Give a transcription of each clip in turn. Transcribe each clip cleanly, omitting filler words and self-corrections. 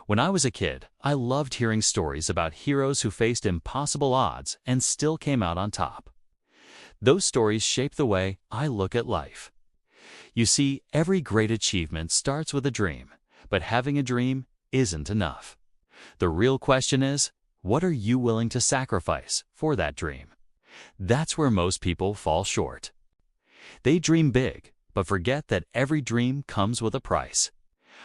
When I was a kid, I loved hearing stories about heroes who faced impossible odds and still came out on top. Those stories shape the way I look at life. You see, every great achievement starts with a dream, but having a dream isn't enough. The real question is, what are you willing to sacrifice for that dream? That's where most people fall short. They dream big, but forget that every dream comes with a price.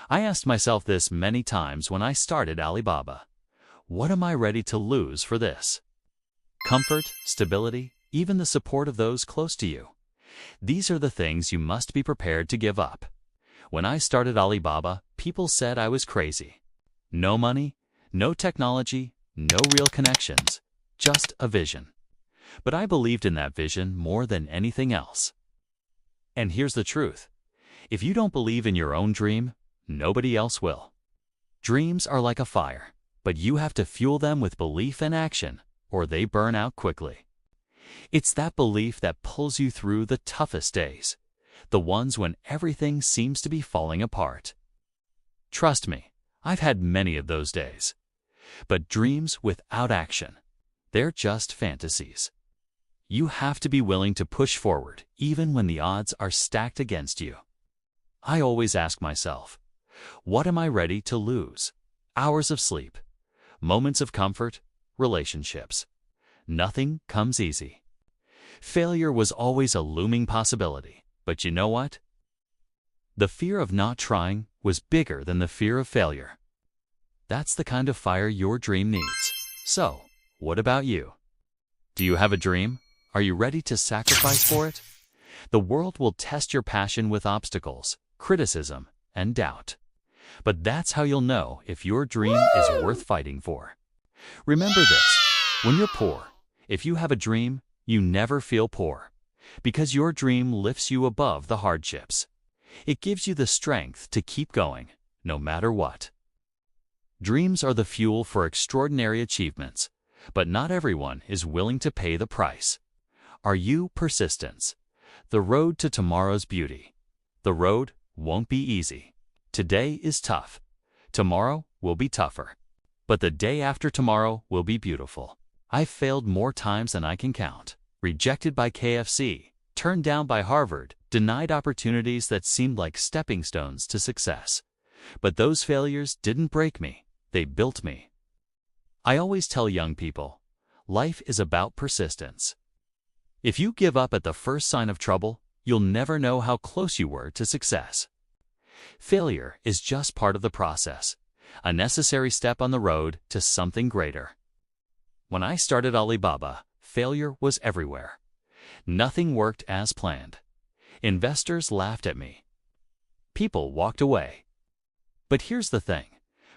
I asked myself this many times when I started Alibaba. What am I ready to lose for this? Comfort, stability, even the support of those close to you. These are the things you must be prepared to give up. When I started Alibaba, people said I was crazy. No money, no technology, no real connections, just a vision. But I believed in that vision more than anything else. And here's the truth. If you don't believe in your own dream, nobody else will. Dreams are like a fire, but you have to fuel them with belief and action, or they burn out quickly. It's that belief that pulls you through the toughest days, the ones when everything seems to be falling apart. Trust me, I've had many of those days. But dreams without action, they're just fantasies. You have to be willing to push forward even when the odds are stacked against you. I always ask myself, what am I ready to lose? Hours of sleep, moments of comfort, relationships. Nothing comes easy. Failure was always a looming possibility, but you know what? The fear of not trying was bigger than the fear of failure. That's the kind of fire your dream needs. So, what about you? Do you have a dream? Are you ready to sacrifice for it? The world will test your passion with obstacles, criticism, and doubt. But that's how you'll know if your dream is worth fighting for. Remember this, when you're poor, if you have a dream, you never feel poor, because your dream lifts you above the hardships. It gives you the strength to keep going, no matter what. Dreams are the fuel for extraordinary achievements, but not everyone is willing to pay the price. Are you persistent? The road to tomorrow's beauty. The road won't be easy. Today is tough. Tomorrow will be tougher. But the day after tomorrow will be beautiful. I've failed more times than I can count. Rejected by KFC, turned down by Harvard, denied opportunities that seemed like stepping stones to success. But those failures didn't break me. They built me. I always tell young people, life is about persistence. If you give up at the first sign of trouble, you'll never know how close you were to success. Failure is just part of the process, a necessary step on the road to something greater. When I started Alibaba, failure was everywhere. Nothing worked as planned. Investors laughed at me. People walked away. But here's the thing.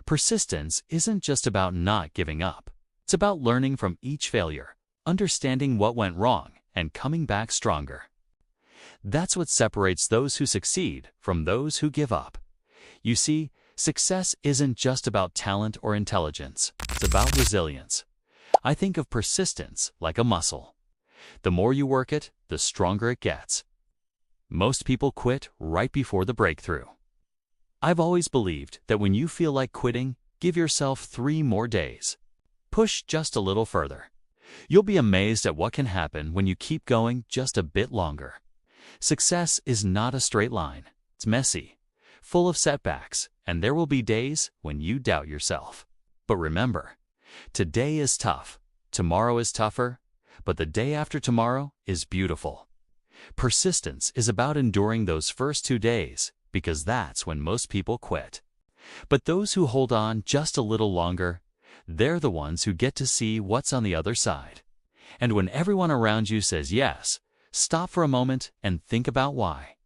Persistence isn't just about not giving up. It's about learning from each failure, understanding what went wrong, and coming back stronger. That's what separates those who succeed from those who give up. You see, success isn't just about talent or intelligence. It's about resilience. I think of persistence like a muscle. The more you work it, the stronger it gets. Most people quit right before the breakthrough. I've always believed that when you feel like quitting, give yourself 3 more days. Push just a little further. You'll be amazed at what can happen when you keep going just a bit longer. Success is not a straight line. It's messy, full of setbacks, and there will be days when you doubt yourself. But remember, today is tough, tomorrow is tougher, but the day after tomorrow is beautiful. Persistence is about enduring those first 2 days, because that's when most people quit. But those who hold on just a little longer, they're the ones who get to see what's on the other side. And when everyone around you says yes, stop for a moment and think about why.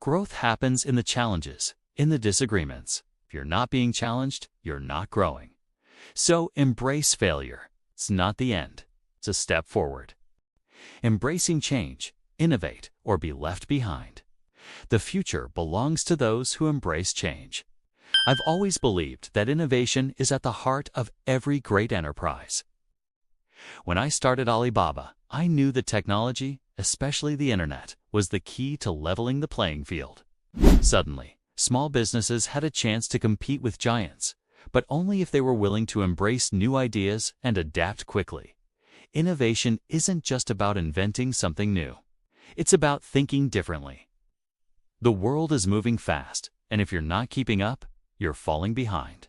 Growth happens in the challenges, in the disagreements. If you're not being challenged, you're not growing. So embrace failure. It's not the end. It's a step forward. Embracing change, innovate, or be left behind. The future belongs to those who embrace change. I've always believed that innovation is at the heart of every great enterprise. When I started Alibaba, I knew that technology, especially the internet, was the key to leveling the playing field. Suddenly, small businesses had a chance to compete with giants, but only if they were willing to embrace new ideas and adapt quickly. Innovation isn't just about inventing something new. It's about thinking differently. The world is moving fast, and if you're not keeping up, you're falling behind.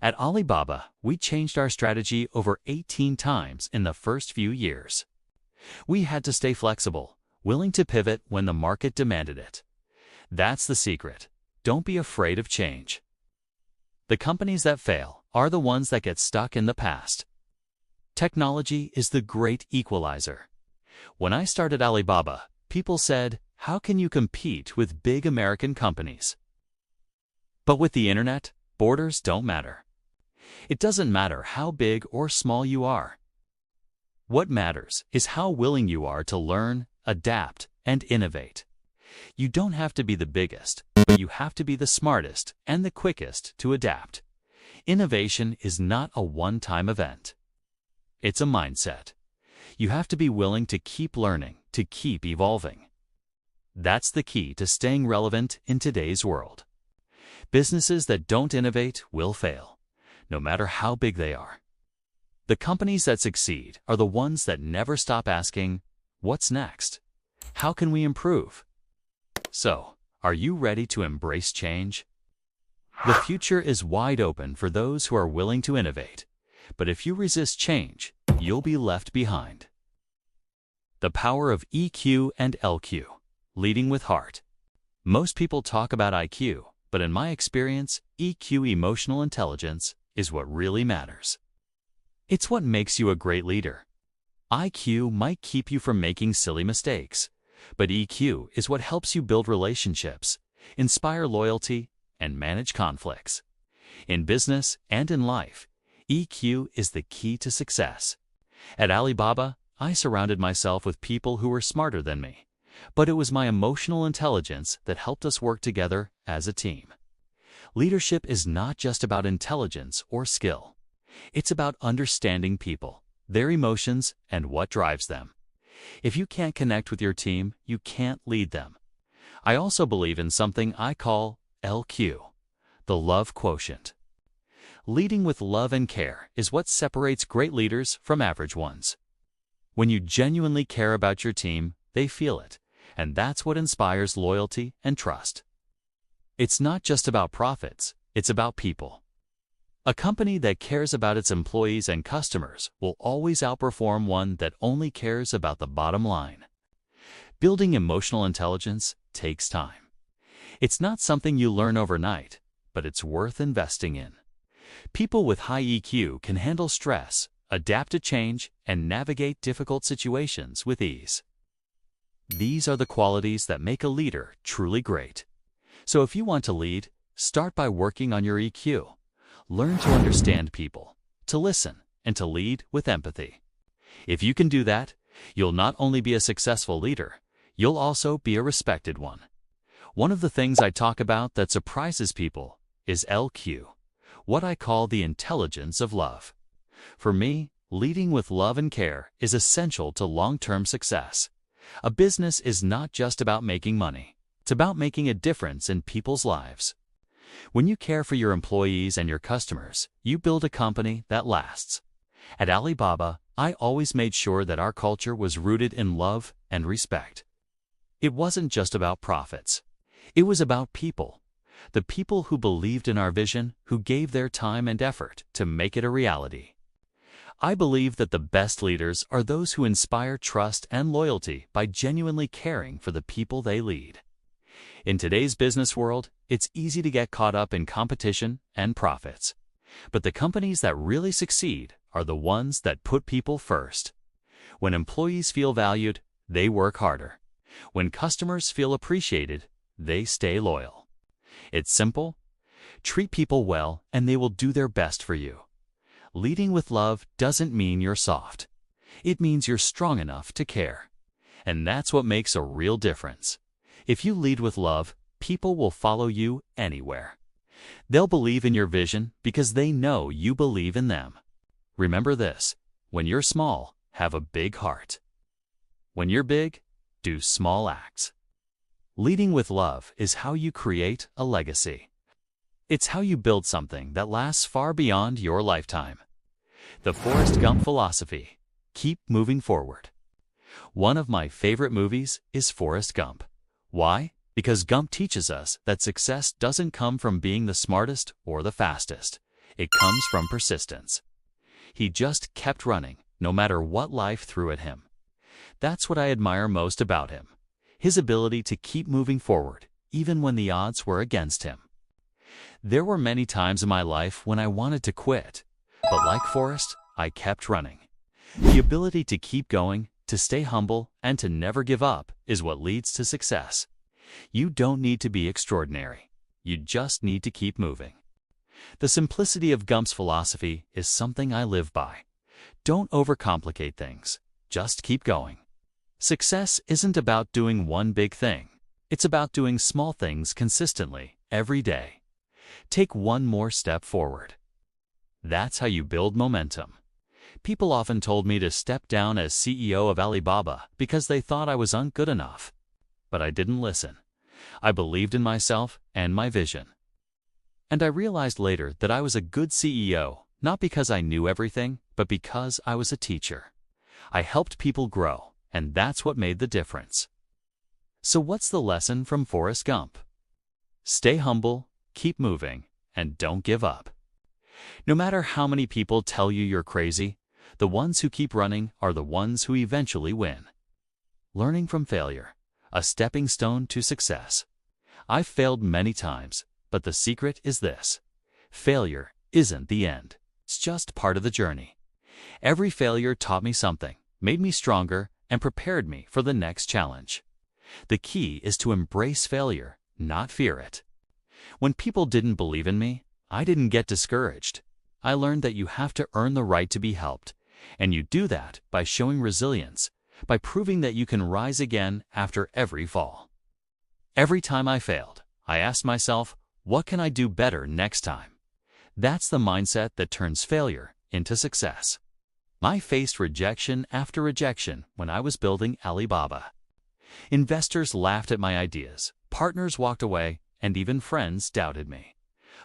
At Alibaba, we changed our strategy over 18 times in the first few years. We had to stay flexible, willing to pivot when the market demanded it. That's the secret. Don't be afraid of change. The companies that fail are the ones that get stuck in the past. Technology is the great equalizer. When I started Alibaba, people said, "How can you compete with big American companies?" But with the internet, borders don't matter. It doesn't matter how big or small you are. What matters is how willing you are to learn, adapt, and innovate. You don't have to be the biggest, but you have to be the smartest and the quickest to adapt. Innovation is not a one-time event. It's a mindset. You have to be willing to keep learning, to keep evolving. That's the key to staying relevant in today's world. Businesses that don't innovate will fail, no matter how big they are. The companies that succeed are the ones that never stop asking, "What's next? How can we improve?" So, are you ready to embrace change? The future is wide open for those who are willing to innovate, but if you resist change, you'll be left behind. The power of EQ and LQ, leading with heart. Most people talk about IQ, but in my experience, EQ, emotional intelligence, is what really matters. It's what makes you a great leader. IQ might keep you from making silly mistakes, but EQ is what helps you build relationships, inspire loyalty, and manage conflicts. In business and in life, EQ is the key to success. At Alibaba, I surrounded myself with people who were smarter than me, but it was my emotional intelligence that helped us work together as a team. Leadership is not just about intelligence or skill. It's about understanding people, their emotions, and what drives them. If you can't connect with your team, you can't lead them. I also believe in something I call LQ, the love quotient. Leading with love and care is what separates great leaders from average ones. When you genuinely care about your team, they feel it, and that's what inspires loyalty and trust. It's not just about profits, it's about people. A company that cares about its employees and customers will always outperform one that only cares about the bottom line. Building emotional intelligence takes time. It's not something you learn overnight, but it's worth investing in. People with high EQ can handle stress, adapt to change, and navigate difficult situations with ease. These are the qualities that make a leader truly great. So if you want to lead, start by working on your EQ. Learn to understand people, to listen, and to lead with empathy. If you can do that, you'll not only be a successful leader, you'll also be a respected one. One of the things I talk about that surprises people is LQ, what I call the intelligence of love. For me, leading with love and care is essential to long-term success. A business is not just about making money. It's about making a difference in people's lives. When you care for your employees and your customers, you build a company that lasts. At Alibaba, I always made sure that our culture was rooted in love and respect. It wasn't just about profits. It was about people. The people who believed in our vision, who gave their time and effort to make it a reality. I believe that the best leaders are those who inspire trust and loyalty by genuinely caring for the people they lead. In today's business world, it's easy to get caught up in competition and profits. But the companies that really succeed are the ones that put people first. When employees feel valued, they work harder. When customers feel appreciated, they stay loyal. It's simple. Treat people well, and they will do their best for you. Leading with love doesn't mean you're soft. It means you're strong enough to care. And that's what makes a real difference. If you lead with love, people will follow you anywhere. They'll believe in your vision because they know you believe in them. Remember this: when you're small, have a big heart. When you're big, do small acts. Leading with love is how you create a legacy. It's how you build something that lasts far beyond your lifetime. The Forrest Gump philosophy: keep moving forward. One of my favorite movies is Forrest Gump. Why? Because Gump teaches us that success doesn't come from being the smartest or the fastest. It comes from persistence. He just kept running, no matter what life threw at him. That's what I admire most about him: his ability to keep moving forward, even when the odds were against him. There were many times in my life when I wanted to quit, but like Forrest, I kept running. The ability to keep going, to stay humble, and to never give up is what leads to success. You don't need to be extraordinary. You just need to keep moving. The simplicity of Gump's philosophy is something I live by. Don't overcomplicate things. Just keep going. Success isn't about doing one big thing. It's about doing small things consistently, every day. Take one more step forward. That's how you build momentum. People often told me to step down as CEO of Alibaba because they thought I was good enough. But I didn't listen. I believed in myself and my vision. And I realized later that I was a good CEO, not because I knew everything, but because I was a teacher. I helped people grow, and that's what made the difference. So what's the lesson from Forrest Gump? Stay humble, keep moving, and don't give up. No matter how many people tell you you're crazy, the ones who keep running are the ones who eventually win. Learning from failure: a stepping stone to success. I've failed many times, but the secret is this: failure isn't the end. It's just part of the journey. Every failure taught me something, made me stronger, and prepared me for the next challenge. The key is to embrace failure, not fear it. When people didn't believe in me, I didn't get discouraged. I learned that you have to earn the right to be helped, and you do that by showing resilience, by proving that you can rise again after every fall. Every time I failed, I asked myself, what can I do better next time? That's the mindset that turns failure into success. I faced rejection after rejection when I was building Alibaba. Investors laughed at my ideas, partners walked away, and even friends doubted me.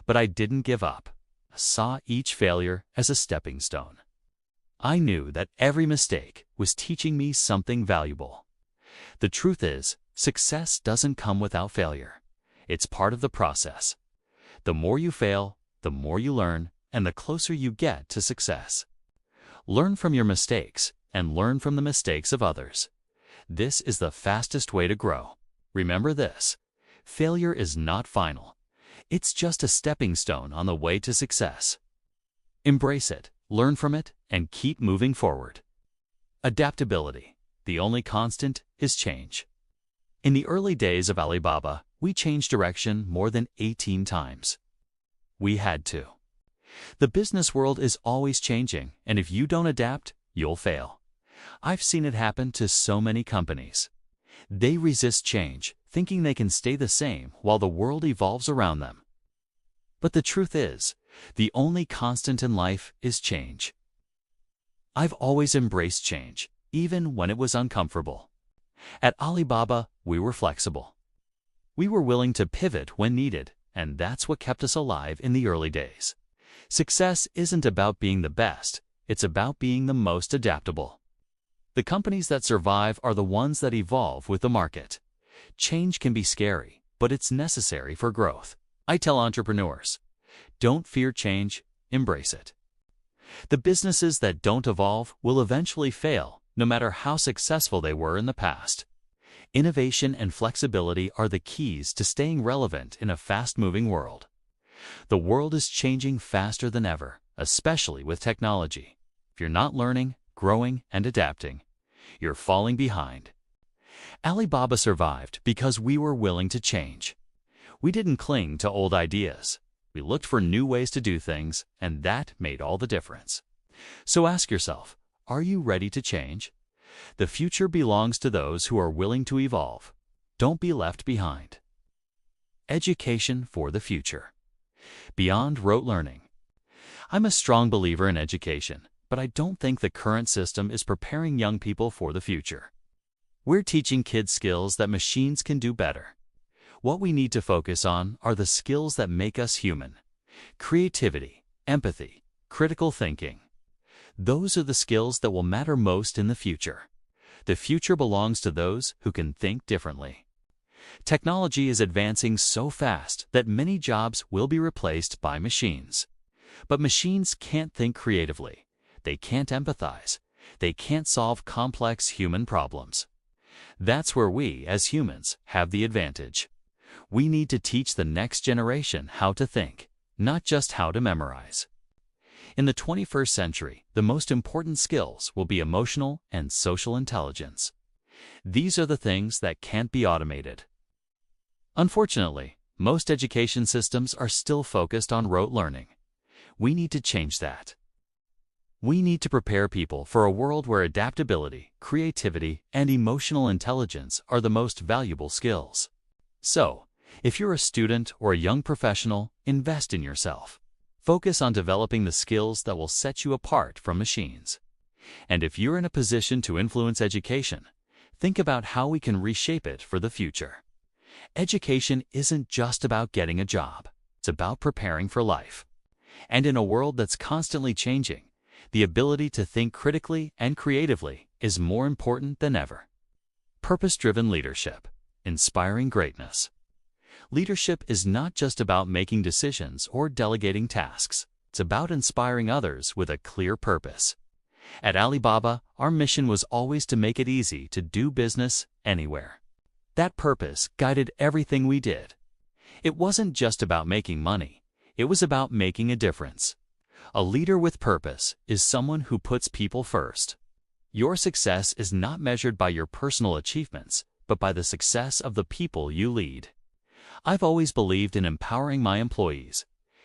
But I didn't give up. I saw each failure as a stepping stone. I knew that every mistake was teaching me something valuable. The truth is, success doesn't come without failure. It's part of the process. The more you fail, the more you learn, and the closer you get to success. Learn from your mistakes and learn from the mistakes of others. This is the fastest way to grow. Remember this: failure is not final. It's just a stepping stone on the way to success. Embrace it, learn from it, and keep moving forward. Adaptability: the only constant is change. In the early days of Alibaba, we changed direction more than 18 times. We had to. The business world is always changing, and if you don't adapt, you'll fail. I've seen it happen to so many companies. They resist change, thinking they can stay the same while the world evolves around them. But the truth is, the only constant in life is change. I've always embraced change, even when it was uncomfortable. At Alibaba, we were flexible. We were willing to pivot when needed, and that's what kept us alive in the early days. Success isn't about being the best, it's about being the most adaptable. The companies that survive are the ones that evolve with the market. Change can be scary, but it's necessary for growth. I tell entrepreneurs, don't fear change, embrace it. The businesses that don't evolve will eventually fail, no matter how successful they were in the past. Innovation and flexibility are the keys to staying relevant in a fast-moving world. The world is changing faster than ever, especially with technology. If you're not learning, growing, and adapting, you're falling behind. Alibaba survived because we were willing to change. We didn't cling to old ideas. We looked for new ways to do things, and that made all the difference. So ask yourself, are you ready to change? The future belongs to those who are willing to evolve. Don't be left behind. Education for the future. Beyond rote learning. I'm a strong believer in education, but I don't think the current system is preparing young people for the future. We're teaching kids skills that machines can do better. What we need to focus on are the skills that make us human: creativity, empathy, critical thinking. Those are the skills that will matter most in the future. The future belongs to those who can think differently. Technology is advancing so fast that many jobs will be replaced by machines. But machines can't think creatively. They can't empathize. They can't solve complex human problems. That's where we, as humans, have the advantage. We need to teach the next generation how to think, not just how to memorize. In the 21st century, the most important skills will be emotional and social intelligence. These are the things that can't be automated. Unfortunately, most education systems are still focused on rote learning. We need to change that. We need to prepare people for a world where adaptability, creativity, and emotional intelligence are the most valuable skills. So, if you're a student or a young professional, invest in yourself. Focus on developing the skills that will set you apart from machines. And if you're in a position to influence education, think about how we can reshape it for the future. Education isn't just about getting a job. It's about preparing for life. And in a world that's constantly changing, the ability to think critically and creatively is more important than ever. Purpose-driven leadership, inspiring greatness. Leadership is not just about making decisions or delegating tasks. It's about inspiring others with a clear purpose. At Alibaba, our mission was always to make it easy to do business anywhere. That purpose guided everything we did. It wasn't just about making money. It was about making a difference. A leader with purpose is someone who puts people first. Your success is not measured by your personal achievements, but by the success of the people you lead. I've always believed in empowering my employees,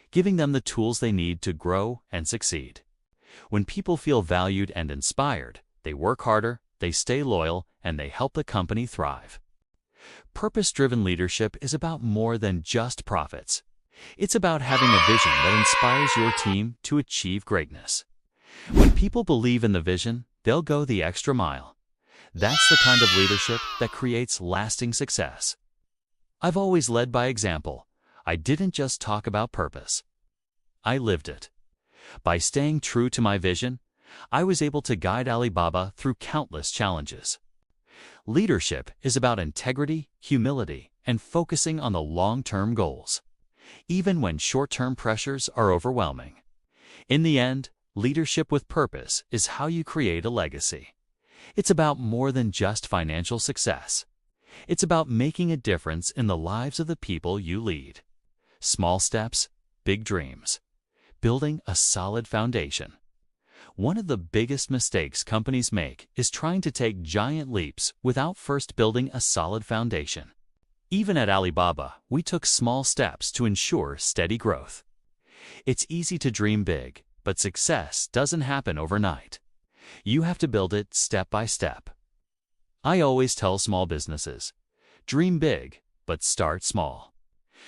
giving them the tools they need to grow and succeed. When people feel valued and inspired, they work harder, they stay loyal, and they help the company thrive. Purpose-driven leadership is about more than just profits. It's about having a vision that inspires your team to achieve greatness. When people believe in the vision, they'll go the extra mile. That's the kind of leadership that creates lasting success. I've always led by example. I didn't just talk about purpose. I lived it. By staying true to my vision, I was able to guide Alibaba through countless challenges. Leadership is about integrity, humility, and focusing on the long-term goals, even when short-term pressures are overwhelming. In the end, leadership with purpose is how you create a legacy. It's about more than just financial success. It's about making a difference in the lives of the people you lead. Small steps, big dreams. Building a solid foundation. One of the biggest mistakes companies make is trying to take giant leaps without first building a solid foundation. Even at Alibaba, we took small steps to ensure steady growth. It's easy to dream big, but success doesn't happen overnight. You have to build it step by step. I always tell small businesses, dream big, but start small.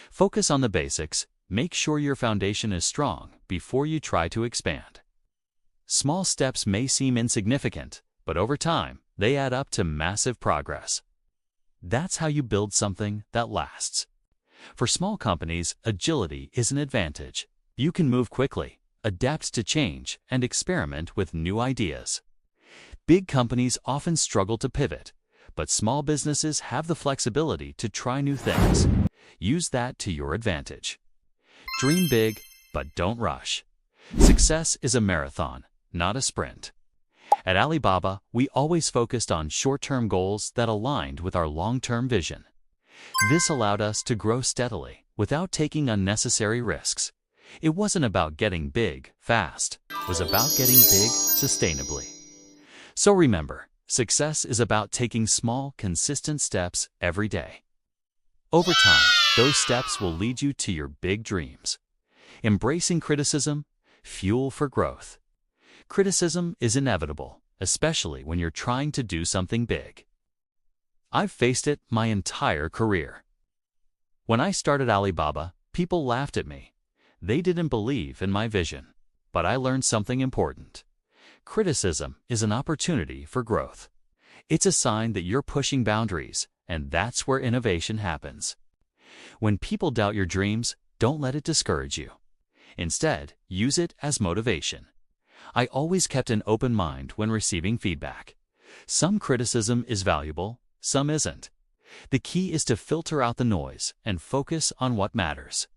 Focus on the basics, make sure your foundation is strong before you try to expand. Small steps may seem insignificant, but over time, they add up to massive progress. That's how you build something that lasts. For small companies, agility is an advantage. You can move quickly, adapt to change, and experiment with new ideas. Big companies often struggle to pivot, but small businesses have the flexibility to try new things. Use that to your advantage. Dream big, but don't rush. Success is a marathon, not a sprint. At Alibaba, we always focused on short-term goals that aligned with our long-term vision. This allowed us to grow steadily without taking unnecessary risks. It wasn't about getting big fast. It was about getting big sustainably. So remember, success is about taking small, consistent steps every day. Over time, those steps will lead you to your big dreams. Embracing criticism, fuel for growth. Criticism is inevitable, especially when you're trying to do something big. I've faced it my entire career. When I started Alibaba, people laughed at me. They didn't believe in my vision. But I learned something important. Criticism is an opportunity for growth. It's a sign that you're pushing boundaries, and that's where innovation happens. When people doubt your dreams, don't let it discourage you. Instead, use it as motivation. I always kept an open mind when receiving feedback. Some criticism is valuable, some isn't. The key is to filter out the noise and focus on what matters.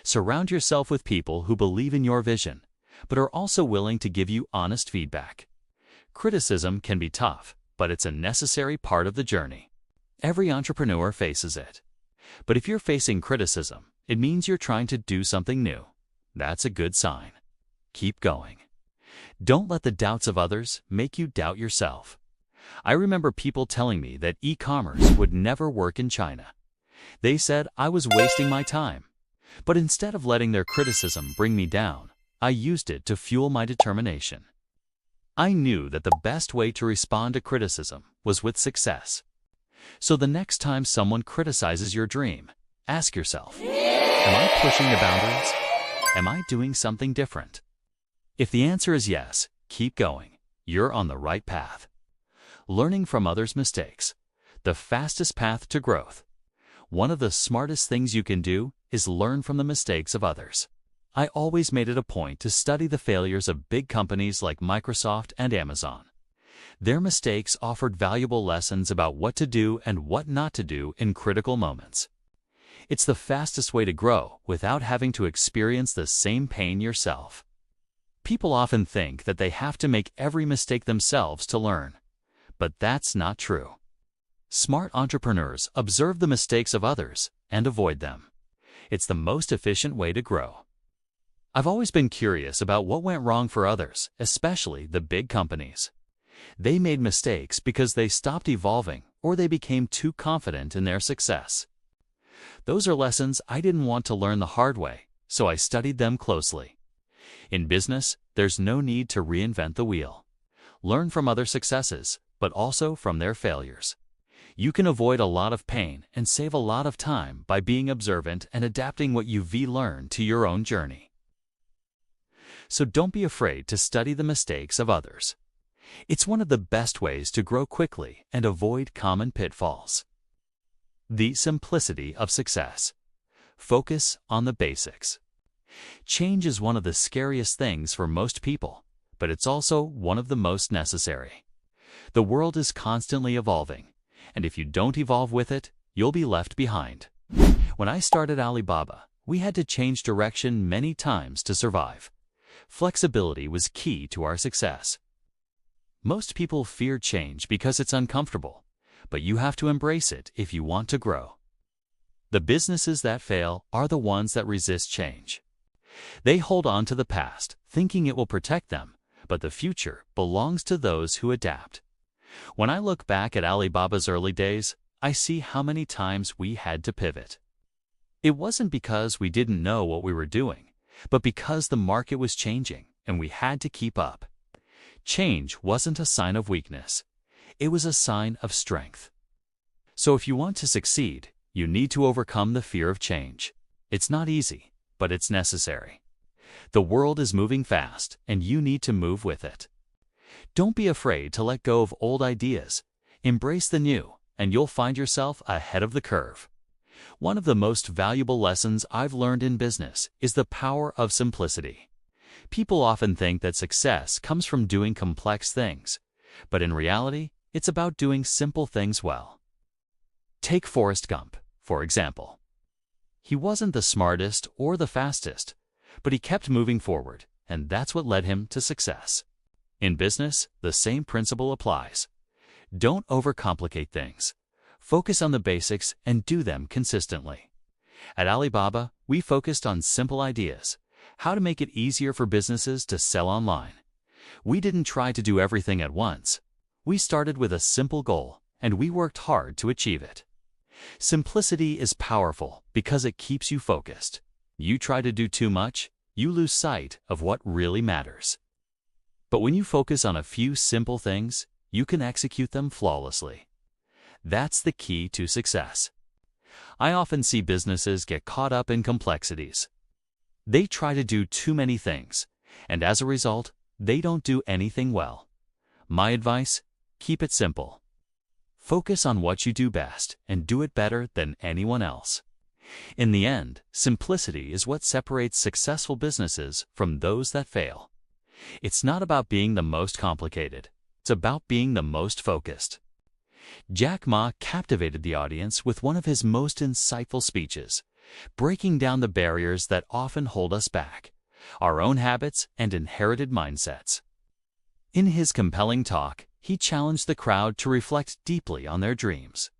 Surround yourself with people who believe in your vision, but are also willing to give you honest feedback. Criticism can be tough, but it's a necessary part of the journey. Every entrepreneur faces it. But if you're facing criticism, it means you're trying to do something new. That's a good sign. Keep going. Don't let the doubts of others make you doubt yourself. I remember people telling me that e-commerce would never work in China. They said I was wasting my time. But instead of letting their criticism bring me down, I used it to fuel my determination. I knew that the best way to respond to criticism was with success. So the next time someone criticizes your dream, ask yourself, am I pushing the boundaries? Am I doing something different? If the answer is yes, keep going. You're on the right path. Learning from others' mistakes, the fastest path to growth. One of the smartest things you can do is learn from the mistakes of others. I always made it a point to study the failures of big companies like Microsoft and Amazon. Their mistakes offered valuable lessons about what to do and what not to do in critical moments. It's the fastest way to grow without having to experience the same pain yourself. People often think that they have to make every mistake themselves to learn, but that's not true. Smart entrepreneurs observe the mistakes of others and avoid them. It's the most efficient way to grow. I've always been curious about what went wrong for others, especially the big companies. They made mistakes because they stopped evolving or they became too confident in their success. Those are lessons I didn't want to learn the hard way, so I studied them closely. In business, there's no need to reinvent the wheel. Learn from other successes, but also from their failures. You can avoid a lot of pain and save a lot of time by being observant and adapting what you've learned to your own journey. So don't be afraid to study the mistakes of others. It's one of the best ways to grow quickly and avoid common pitfalls. The simplicity of success. Focus on the basics. Change is one of the scariest things for most people, but it's also one of the most necessary. The world is constantly evolving, and if you don't evolve with it, you'll be left behind. When I started Alibaba, we had to change direction many times to survive. Flexibility was key to our success. Most people fear change because it's uncomfortable, but you have to embrace it if you want to grow. The businesses that fail are the ones that resist change. They hold on to the past, thinking it will protect them, but the future belongs to those who adapt. When I look back at Alibaba's early days, I see how many times we had to pivot. It wasn't because we didn't know what we were doing, but because the market was changing and we had to keep up. Change wasn't a sign of weakness. It was a sign of strength. So if you want to succeed, you need to overcome the fear of change. It's not easy, but it's necessary. The world is moving fast, and you need to move with it. Don't be afraid to let go of old ideas. Embrace the new, and you'll find yourself ahead of the curve. One of the most valuable lessons I've learned in business is the power of simplicity. People often think that success comes from doing complex things, but in reality, it's about doing simple things well. Take Forrest Gump, for example. He wasn't the smartest or the fastest, but he kept moving forward, and that's what led him to success. In business, the same principle applies. Don't overcomplicate things. Focus on the basics and do them consistently. At Alibaba, we focused on simple ideas, how to make it easier for businesses to sell online. We didn't try to do everything at once. We started with a simple goal, and we worked hard to achieve it. Simplicity is powerful because it keeps you focused. You try to do too much, you lose sight of what really matters. But when you focus on a few simple things, you can execute them flawlessly. That's the key to success. I often see businesses get caught up in complexities. They try to do too many things, and as a result, they don't do anything well. My advice: keep it simple. Focus on what you do best and do it better than anyone else. In the end, simplicity is what separates successful businesses from those that fail. It's not about being the most complicated. It's about being the most focused. Jack Ma captivated the audience with one of his most insightful speeches, breaking down the barriers that often hold us back, our own habits and inherited mindsets. In his compelling talk, he challenged the crowd to reflect deeply on their dreams,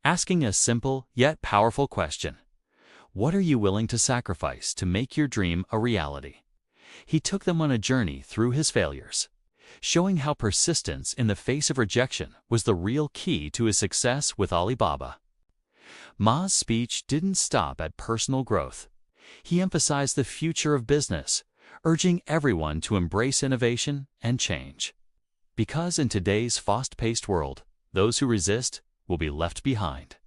asking a simple yet powerful question: what are you willing to sacrifice to make your dream a reality? He took them on a journey through his failures, showing how persistence in the face of rejection was the real key to his success with Alibaba. Ma's speech didn't stop at personal growth. He emphasized the future of business, urging everyone to embrace innovation and change. Because in today's fast-paced world, those who resist will be left behind.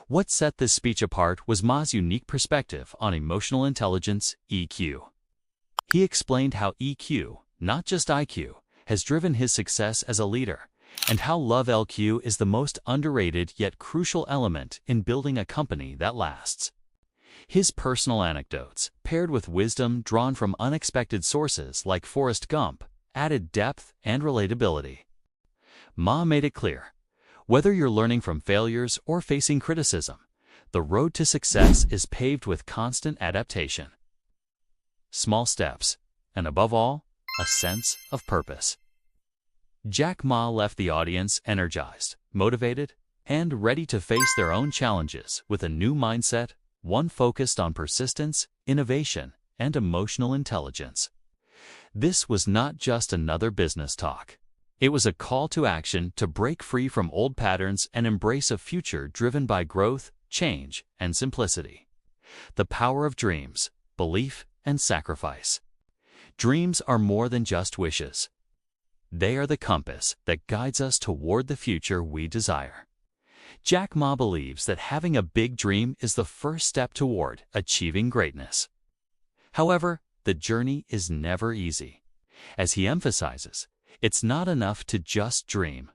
What set this speech apart was Ma's unique perspective on emotional intelligence, EQ. He explained how EQ, not just IQ, has driven his success as a leader, and how love LQ is the most underrated yet crucial element in building a company that lasts. His personal anecdotes, paired with wisdom drawn from unexpected sources like Forrest Gump, added depth and relatability. Ma made it clear: whether you're learning from failures or facing criticism, the road to success is paved with constant adaptation, small steps, and above all, a sense of purpose. Jack Ma left the audience energized, motivated, and ready to face their own challenges with a new mindset, one focused on persistence, innovation, and emotional intelligence. This was not just another business talk. It was a call to action to break free from old patterns and embrace a future driven by growth, change, and simplicity. The power of dreams, belief, and sacrifice. Dreams are more than just wishes. They are the compass that guides us toward the future we desire. Jack Ma believes that having a big dream is the first step toward achieving greatness. However, the journey is never easy. As he emphasizes, it's not enough to just dream.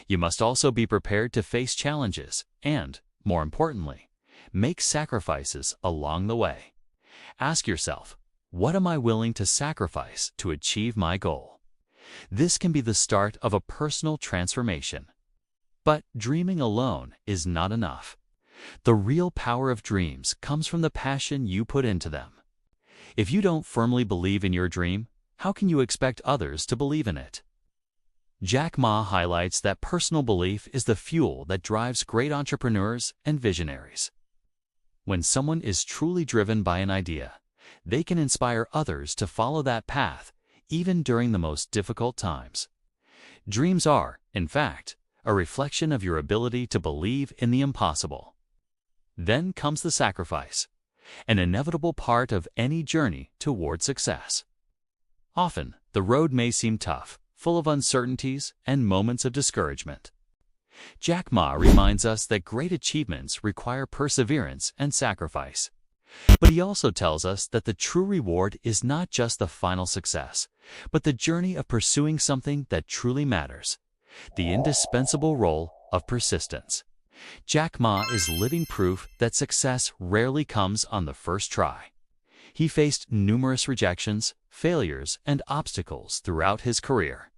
You must also be prepared to face challenges and, more importantly, make sacrifices along the way. Ask yourself, what am I willing to sacrifice to achieve my goal? This can be the start of a personal transformation. But dreaming alone is not enough. The real power of dreams comes from the passion you put into them. If you don't firmly believe in your dream, how can you expect others to believe in it? Jack Ma highlights that personal belief is the fuel that drives great entrepreneurs and visionaries. When someone is truly driven by an idea, they can inspire others to follow that path, even during the most difficult times. Dreams are, in fact, a reflection of your ability to believe in the impossible. Then comes the sacrifice, an inevitable part of any journey toward success. Often, the road may seem tough, full of uncertainties and moments of discouragement. Jack Ma reminds us that great achievements require perseverance and sacrifice. But he also tells us that the true reward is not just the final success, but the journey of pursuing something that truly matters, the indispensable role of persistence. Jack Ma is living proof that success rarely comes on the first try. He faced numerous rejections, failures, and obstacles throughout his career.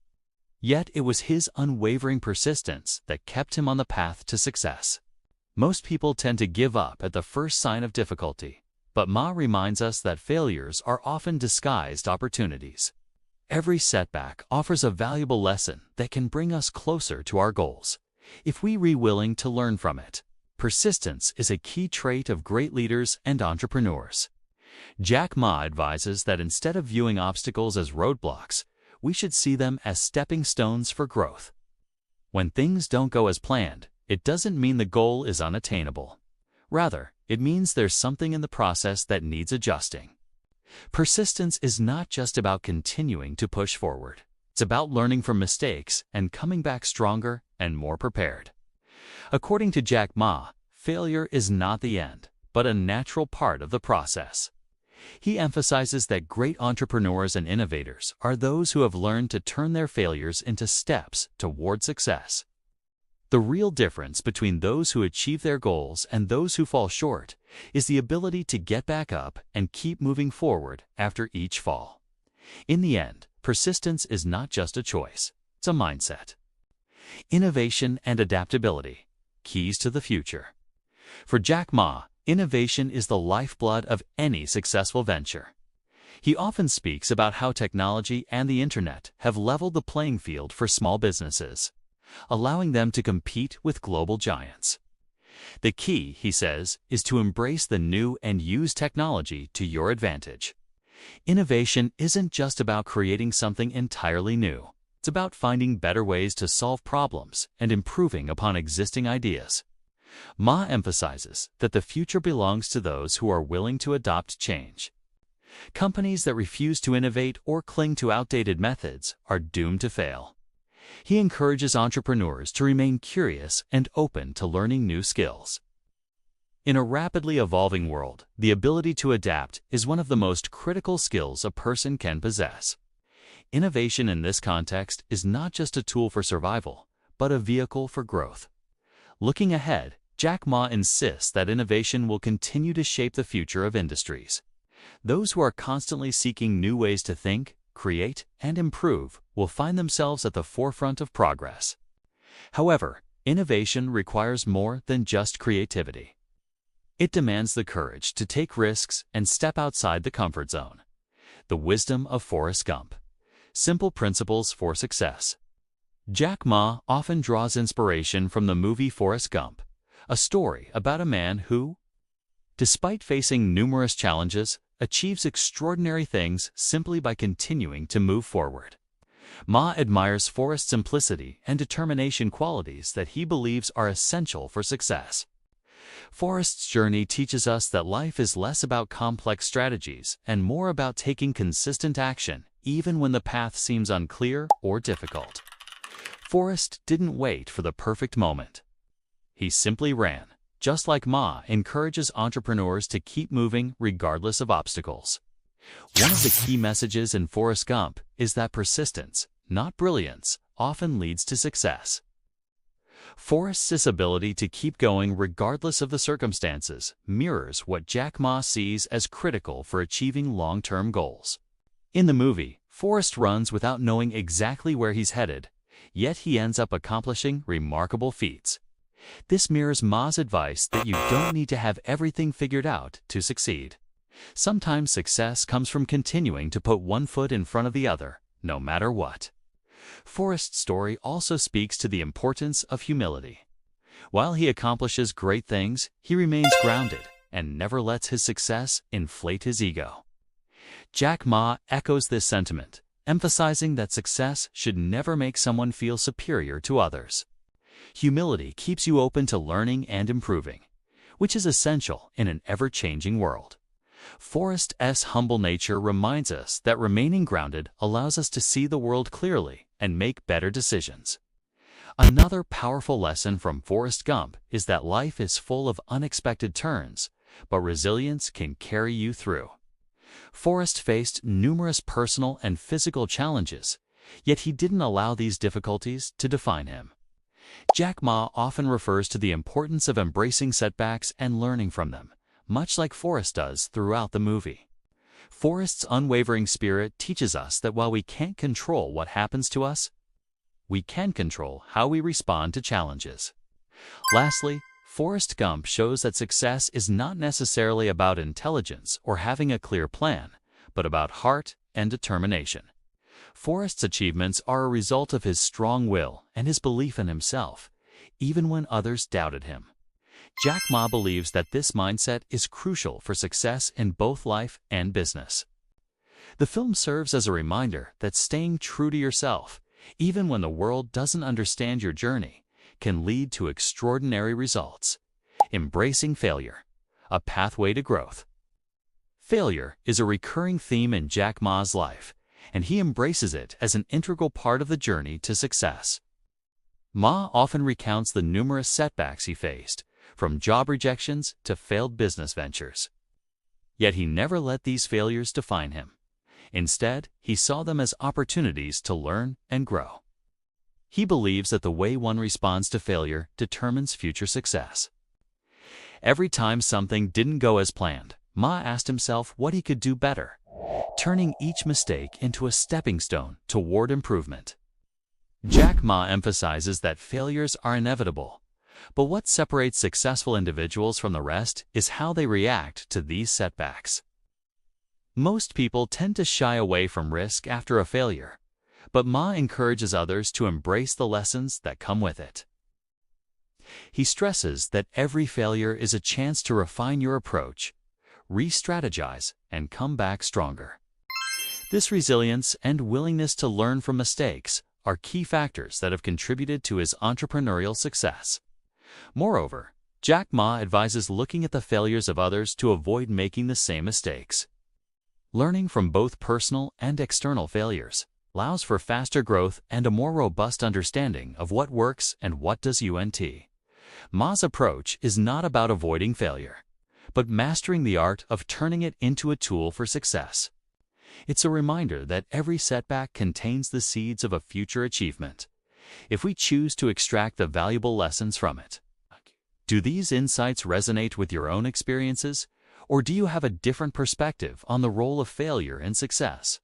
Yet it was his unwavering persistence that kept him on the path to success. Most people tend to give up at the first sign of difficulty, but Ma reminds us that failures are often disguised opportunities. Every setback offers a valuable lesson that can bring us closer to our goals, if we are willing to learn from it. Persistence is a key trait of great leaders and entrepreneurs. Jack Ma advises that instead of viewing obstacles as roadblocks, we should see them as stepping stones for growth. When things don't go as planned, it doesn't mean the goal is unattainable. Rather, it means there's something in the process that needs adjusting. Persistence is not just about continuing to push forward. It's about learning from mistakes and coming back stronger and more prepared. According to Jack Ma, failure is not the end, but a natural part of the process. He emphasizes that great entrepreneurs and innovators are those who have learned to turn their failures into steps toward success. The real difference between those who achieve their goals and those who fall short is the ability to get back up and keep moving forward after each fall. In the end, persistence is not just a choice, it's a mindset. Innovation and adaptability, keys to the future. For Jack Ma, innovation is the lifeblood of any successful venture. He often speaks about how technology and the internet have leveled the playing field for small businesses, allowing them to compete with global giants. The key, he says, is to embrace the new and use technology to your advantage. Innovation isn't just about creating something entirely new. It's about finding better ways to solve problems and improving upon existing ideas. Ma emphasizes that the future belongs to those who are willing to adopt change. Companies that refuse to innovate or cling to outdated methods are doomed to fail. He encourages entrepreneurs to remain curious and open to learning new skills. In a rapidly evolving world, the ability to adapt is one of the most critical skills a person can possess. Innovation in this context is not just a tool for survival, but a vehicle for growth. Looking ahead, Jack Ma insists that innovation will continue to shape the future of industries. Those who are constantly seeking new ways to think, create, and improve will find themselves at the forefront of progress. However, innovation requires more than just creativity. It demands the courage to take risks and step outside the comfort zone. The wisdom of Forrest Gump. Simple principles for success. Jack Ma often draws inspiration from the movie Forrest Gump, a story about a man who, despite facing numerous challenges, achieves extraordinary things simply by continuing to move forward. Ma admires Forrest's simplicity and determination, qualities that he believes are essential for success. Forrest's journey teaches us that life is less about complex strategies and more about taking consistent action, even when the path seems unclear or difficult. Forrest didn't wait for the perfect moment. He simply ran, just like Ma encourages entrepreneurs to keep moving regardless of obstacles. One of the key messages in Forrest Gump is that persistence, not brilliance, often leads to success. Forrest's ability to keep going regardless of the circumstances mirrors what Jack Ma sees as critical for achieving long-term goals. In the movie, Forrest runs without knowing exactly where he's headed, yet he ends up accomplishing remarkable feats. This mirrors Ma's advice that you don't need to have everything figured out to succeed. Sometimes success comes from continuing to put one foot in front of the other, no matter what. Forrest's story also speaks to the importance of humility. While he accomplishes great things, he remains grounded and never lets his success inflate his ego. Jack Ma echoes this sentiment, emphasizing that success should never make someone feel superior to others. Humility keeps you open to learning and improving, which is essential in an ever-changing world. Forrest's humble nature reminds us that remaining grounded allows us to see the world clearly and make better decisions. Another powerful lesson from Forrest Gump is that life is full of unexpected turns, but resilience can carry you through. Forrest faced numerous personal and physical challenges, yet he didn't allow these difficulties to define him. Jack Ma often refers to the importance of embracing setbacks and learning from them, much like Forrest does throughout the movie. Forrest's unwavering spirit teaches us that while we can't control what happens to us, we can control how we respond to challenges. Lastly, Forrest Gump shows that success is not necessarily about intelligence or having a clear plan, but about heart and determination. Forrest's achievements are a result of his strong will and his belief in himself, even when others doubted him. Jack Ma believes that this mindset is crucial for success in both life and business. The film serves as a reminder that staying true to yourself, even when the world doesn't understand your journey, can lead to extraordinary results. Embracing failure, a pathway to growth. Failure is a recurring theme in Jack Ma's life, and he embraces it as an integral part of the journey to success. Ma often recounts the numerous setbacks he faced, from job rejections to failed business ventures. Yet he never let these failures define him. Instead, he saw them as opportunities to learn and grow. He believes that the way one responds to failure determines future success. Every time something didn't go as planned, Ma asked himself what he could do better, turning each mistake into a stepping stone toward improvement. Jack Ma emphasizes that failures are inevitable, but what separates successful individuals from the rest is how they react to these setbacks. Most people tend to shy away from risk after a failure, but Ma encourages others to embrace the lessons that come with it. He stresses that every failure is a chance to refine your approach, re-strategize, and come back stronger. This resilience and willingness to learn from mistakes are key factors that have contributed to his entrepreneurial success. Moreover, Jack Ma advises looking at the failures of others to avoid making the same mistakes. Learning from both personal and external failures allows for faster growth and a more robust understanding of what works and what doesn't. Ma's approach is not about avoiding failure, but mastering the art of turning it into a tool for success. It's a reminder that every setback contains the seeds of a future achievement, if we choose to extract the valuable lessons from it. Do these insights resonate with your own experiences, or do you have a different perspective on the role of failure in success?